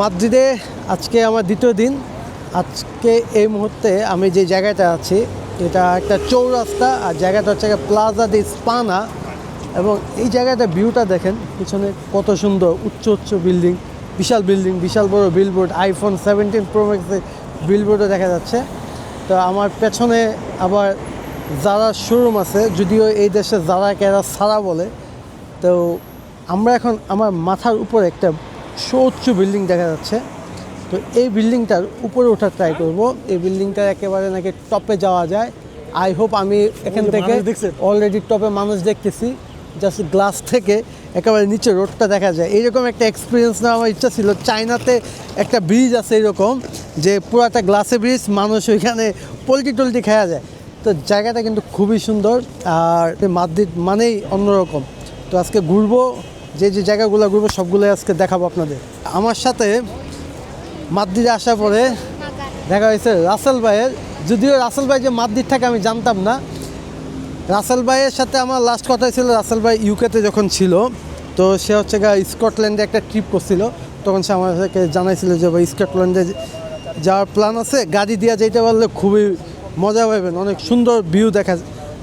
মাদ্রিদে আজকে আমার দ্বিতীয় দিন। আজকে এই মুহূর্তে আমি যে জায়গাটা আছি এটা একটা চৌরাস্তা, আর জায়গাটা হচ্ছে প্লাজা দি স্পানা। এবং এই জায়গাটা ভিউটা দেখেন, পিছনে কত সুন্দর উচ্চ উচ্চ বিল্ডিং, বিশাল বড় বিলবোর্ড, আইফোন 17 প্রো ম্যাক্সের বিলবোর্ডও দেখা যাচ্ছে। তো আমার পেছনে আবার জারার শোরুম আছে, যদিও এই দেশে জারাকে এরা সারা বলে। তো আমরা এখন আমার মাথার উপরে একটা সুউচ্চ বিল্ডিং দেখা যাচ্ছে। তো এই বিল্ডিংটার উপরে ওঠার ট্রাই করব। এই বিল্ডিংটার একেবারে নাকি টপে যাওয়া যায়। আই হোপ আমি এখান থেকে অলরেডি টপে মানুষ দেখতেছি, জাস্ট গ্লাস থেকে একেবারে নিচে রোডটা দেখা যায়। এইরকম একটা এক্সপিরিয়েন্স নেওয়ার আমার ইচ্ছা ছিল। চায়নাতে একটা ব্রিজ আছে এরকম, যে পুরাটা গ্লাসে ব্রিজ, মানুষ ওইখানে টলটি খাওয়া যায়। তো জায়গাটা কিন্তু খুবই সুন্দর, আর মাদ্রিদ মানেই অন্যরকম। তো আজকে ঘুরবো, যে জায়গাগুলো ঘুরবো সবগুলোই আজকে দেখাবো আপনাদের। আমার সাথে মাদ্রিদে আসার পরে দেখা হয়েছে রাসেল ভাইয়ের। যদিও রাসেল ভাই যে মাদ্রিদ থাকে আমি জানতাম না। রাসেল ভাইয়ের সাথে আমার লাস্ট কথা ছিল রাসেল ভাই ইউকেতে যখন ছিল, তো সে হচ্ছে স্কটল্যান্ডে একটা ট্রিপ করছিল। তখন সে আমাদেরকে জানাইছিল যে ভাই স্কটল্যান্ডে যাওয়ার প্ল্যান আছে, গাড়ি দিয়ে যেতে পারলে খুবই মজা পাবেন, অনেক সুন্দর ভিউ দেখা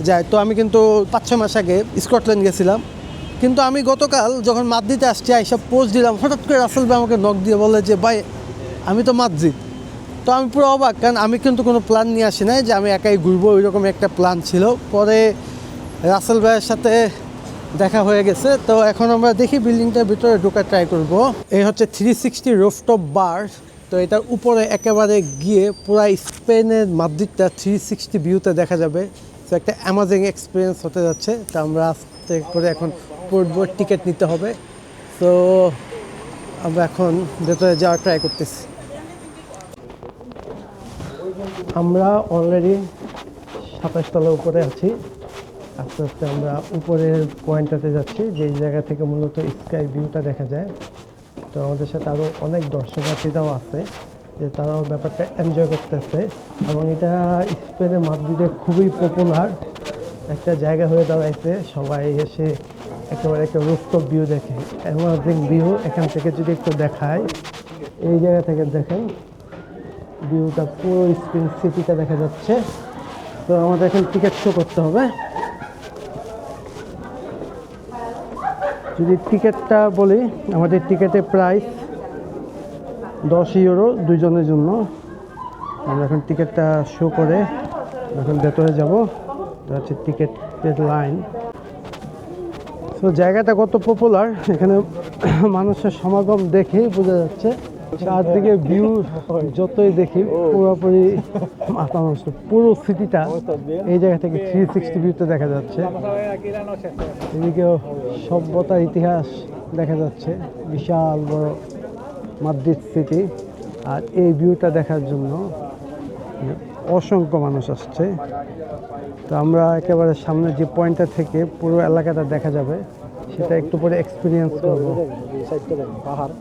যায়। তো আমি কিন্তু 5-6 মাস আগে স্কটল্যান্ড গেছিলাম, কিন্তু আমি গতকাল যখন মাদ্রিদে আসছি এইসব পোস্ট দিলাম, হঠাৎ করে রাসেল ভাই আমাকে নক দিয়ে বলে যে ভাই আমি তো মাদ্রিদ। তো আমি পুরো অবাক, কারণ আমি কিন্তু কোনো প্ল্যান নিয়ে আসি নাই যে আমি একাই ঘুরবো, ওইরকম একটা প্ল্যান ছিল। পরে রাসেল ভাইয়ের সাথে দেখা হয়ে গেছে। তো এখন আমরা দেখি বিল্ডিংটার ভিতরে ঢোকার ট্রাই করব। এই হচ্ছে 360 রুফটপ বার। তো এটার উপরে একেবারে গিয়ে পুরো স্পেনের মাদ্রিদটা 360 ভিউতে দেখা যাবে। তো একটা অ্যামাজিং এক্সপিরিয়েন্স হতে যাচ্ছে। তো আমরা আস্তে করে এখন পড়বো, টিকিট নিতে হবে। তো আমরা এখন ভেতরে যাওয়ার ট্রাই করতেছি। আমরা অলরেডি 27 তলার উপরে আছি। আস্তে আস্তে আমরা উপরের পয়েন্টটাতে যাচ্ছি, যে জায়গা থেকে মূলত স্কাই ভিউটা দেখা যায়। তো আমাদের সাথে আরও অনেক দর্শনার্থীরাও আছে, যে তারাও ব্যাপারটা এনজয় করতেছে। এবং এটা স্পেনের মাদ্রিদে খুবই পপুলার একটা জায়গা হয়ে দাঁড়াইছে। সবাই এসে একেবারে একটা রুফটপ ভিউ দেখে, অ্যামাজিং ভিউ। এখান থেকে যদি একটু দেখায়, এই জায়গা থেকে দেখেন ভিউটা, পুরো স্পেন সিটিটা দেখা যাচ্ছে। তো আমাদের এখন টিকিট শো করতে হবে। যদি টিকিটটা বলি, আমাদের টিকিটের প্রাইস 10 ইউরো দুইজনের জন্য। আমরা এখন টিকিটটা শো করে এখন ভেতরে যাব। হচ্ছে টিকিটের লাইন। তো জায়গাটা কত পপুলার, এখানে মানুষের সমাগম দেখেই বোঝা যাচ্ছে। চারদিকে ভিউ যতই দেখি পুরোপুরি মাথা নষ্ট। পুরো সিটিটা এই জায়গা থেকে 360 ভিউতে দেখা যাচ্ছে। এদিকেও সভ্যতার ইতিহাস দেখা যাচ্ছে, বিশাল বড় মাদ্রিদ সিটি। আর এই ভিউটা দেখার জন্য অসংখ্য মানুষ আসছে। তো আমরা একেবারে সামনে যে পয়েন্টটা থেকে পুরো এলাকাটা দেখা যাবে, সেটা একটু পরে এক্সপিরিয়েন্স করবো। পাহাড়,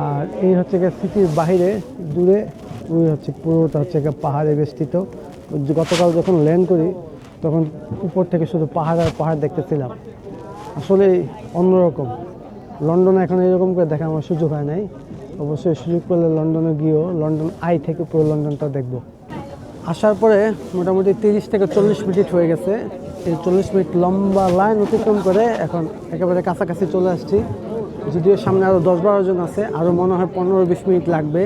আর এই হচ্ছে সিটির বাইরে দূরে ওই হচ্ছে পুরোটা হচ্ছে পাহাড়ে বেষ্টিত। গতকাল যখন ল্যান্ড করি তখন উপর থেকে শুধু পাহাড় আর পাহাড় দেখতেছিলাম। আসলে অন্যরকম। লন্ডনে এখন এরকম করে দেখা আমার সুযোগ হয় নাই। অবশ্যই সুযোগ পেলে লন্ডনে গিয়েও লন্ডন আই থেকে পুরো লন্ডনটা দেখব। আসার পরে মোটামুটি 30 থেকে 40 মিনিট হয়ে গেছে। এই 40 মিনিট লম্বা লাইন অতিক্রম করে এখন একেবারে কাছাকাছি চলে আসছি। যদিও সামনে আরও 10-12 জন আছে, আরও মনে হয় 15-20 মিনিট লাগবে।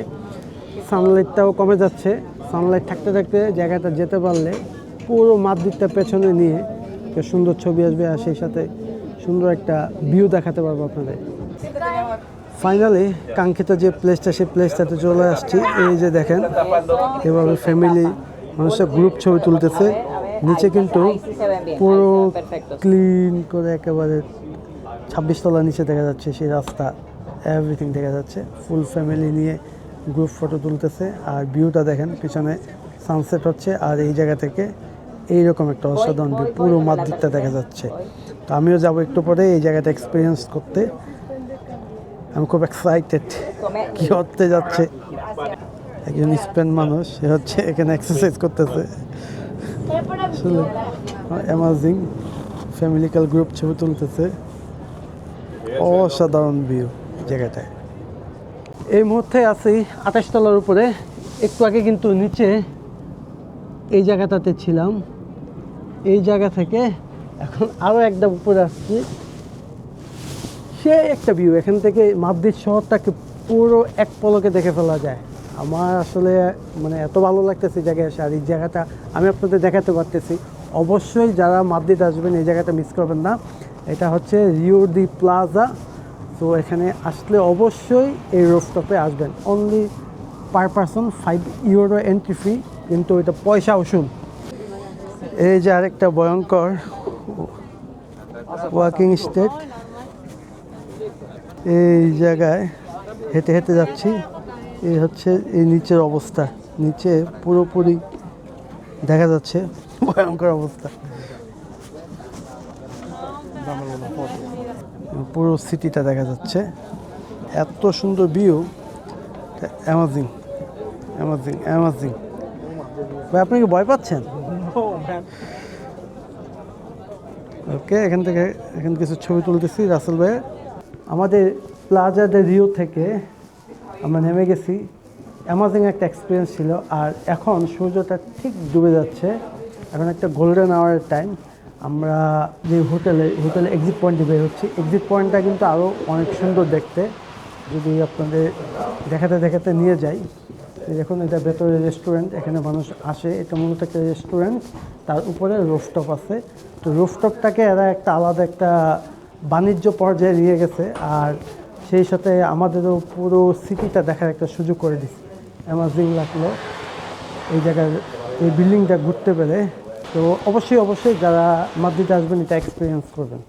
সানলাইটটাও কমে যাচ্ছে। সানলাইট থাকতে থাকতে জায়গাটা যেতে পারলে পুরো মাদ্রিদটা পেছনে নিয়ে একটা সুন্দর ছবি আসবে, আর সেই সাথে সুন্দর একটা ভিউ দেখাতে পারবো আপনাদের। ফাইনালি কাঙ্ক্ষিত যে প্লেসটা, সেই প্লেসটাতে চলে আসছি। এই যে দেখেন, এভাবে ফ্যামিলি মানুষের গ্রুপ ছবি তুলতেছে। নিচে কিন্তু পুরো ক্লিন করে একেবারে 26 তলা নিচে দেখা যাচ্ছে সেই রাস্তা, এভরিথিং দেখা যাচ্ছে। ফুল ফ্যামিলি নিয়ে গ্রুপ ফটো তুলতেছে। আর ভিউটা দেখেন, পিছনে সানসেট হচ্ছে, আর এই জায়গা থেকে এইরকম একটা অসাধারণ ভিউ, পুরো মাদ্রিদটা দেখা যাচ্ছে। তো আমিও যাব একটু পরে এই জায়গাটা এক্সপিরিয়েন্স করতে। আমি খুব এক্সাইটেড কি হতে যাচ্ছে। একজন স্পেন মানুষ, সে হচ্ছে এখানে এক্সারসাইজ করতেছে। আসলে অ্যামাজিং, ফ্যামিলিক্যাল গ্রুপ ছবি তুলতেছে। অসাধারণ ভিউ জায়গাটায়। এই মুহূর্তে আছি 28 তলার উপরে। একটু আগে কিন্তু নিচে এই জায়গাটাতে ছিলাম। এই জায়গা থেকে এখন আরও একদম উপরে আসছি। সে একটা ভিউ, এখান থেকে মাদ্রিদ শহরটাকে পুরো এক পলকে দেখে ফেলা যায়। আমার আসলে মানে এত ভালো লাগতেছে এই জায়গায় এসে। আর এই জায়গাটা আমি আপনাদের দেখাতে পারতেছি। অবশ্যই যারা মাদ্রিদ আসবেন এই জায়গাটা মিস করবেন না। এটা হচ্ছে রিও দি প্লাজা। তো এখানে আসলে অবশ্যই এই রুফটপে আসবেন। Only per person 5 euro entry fee, কিন্তু এটা পয়সা উসুল। এই যে আরেকটা ভয়ঙ্কর ওয়াকিং স্টেট। এই জায়গায় হেঁটে হেঁটে যাচ্ছি। এই হচ্ছে এই নিচের অবস্থা। নিচে পুরোপুরি দেখা যাচ্ছে ভয়ঙ্কর অবস্থা। পুরো সিটিটা দেখা যাচ্ছে। এত সুন্দর ভিউ, অ্যামাজিং অ্যামাজিং অ্যামাজিং। ভাই আপনি কি ভয় পাচ্ছেন? ওকে, এখান কিছু ছবি তুলতেছি রাসেল ভাই। আমাদের প্লাজা দে রিও থেকে আমরা নেমে গেছি। অ্যামাজিং একটা এক্সপিরিয়েন্স ছিল। আর এখন সূর্যটা ঠিক ডুবে যাচ্ছে। এখন একটা গোল্ডেন আওয়ারের টাইম। আমরা যে হোটেলে এক্সিট পয়েন্টে বের হচ্ছি। এক্সিট পয়েন্টটা কিন্তু আরও অনেক সুন্দর দেখতে, যদি আপনাদের দেখাতে নিয়ে যাই। দেখুন, এটা ভেতরে রেস্টুরেন্ট, এখানে মানুষ আসে। এটা মূলত একটা রেস্টুরেন্ট, তার উপরে রুফটপ আছে। তো রুফটপটাকে এরা একটা আলাদা একটা বাণিজ্য পর্যায়ে নিয়ে গেছে। আর সেই সাথে আমাদেরও পুরো সিটিটা দেখার একটা সুযোগ করে দিচ্ছে। অ্যামাজিং লাগলো এই জায়গার এই বিল্ডিংটা ঘুরতে পেরে। তো অবশ্যই যারা মাদ্রিদে আসবেন এটা এক্সপিরিয়েন্স করবেন।